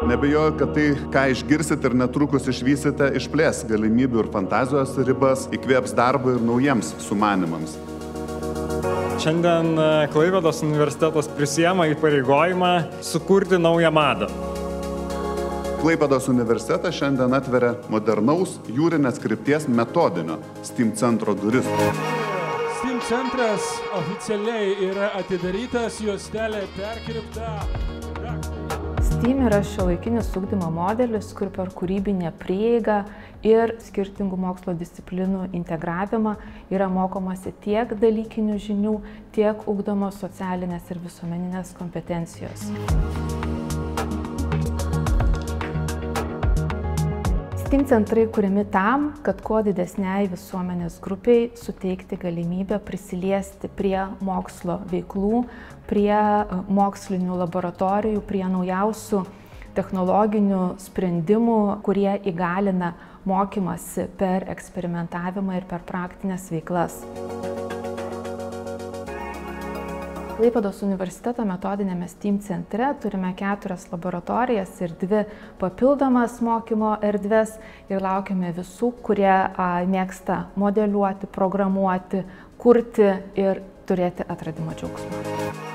Nebejoju, kad tai, ką išgirsit ir netrukus išvysite, išplės galimybių ir fantazijos ribas, įkvėps darbą ir naujiems sumanimams. Šiandien Klaipėdos universitetas prisiema įpareigojimą sukurti naują madą. Klaipėdos universitetas šiandien atveria modernaus jūrinės krypties metodinio STEAM centro duris. STEAM centras oficialiai yra atidarytas, juostelė perkirpta. STEAM yra šiuolaikinis ugdymo modelis, kur per kūrybinę prieigą ir skirtingų mokslo disciplinų integravimą yra mokomasi tiek dalykinių žinių, tiek ugdomos socialinės ir visuomeninės kompetencijos. STEAM centrai kuriami tam, kad kuo didesniai visuomenės grupiai suteikti galimybę prisiliesti prie mokslo veiklų, prie mokslinių laboratorijų, prie naujausių technologinių sprendimų, kurie įgalina mokymasi per eksperimentavimą ir per praktinės veiklas. Klaipėdos universiteto metodinėme STEAM centre turime 4 laboratorijas ir 2 papildomas mokymo erdves ir laukiame visų, kurie mėgsta modeliuoti, programuoti, kurti ir turėti atradimo džiaugsmą.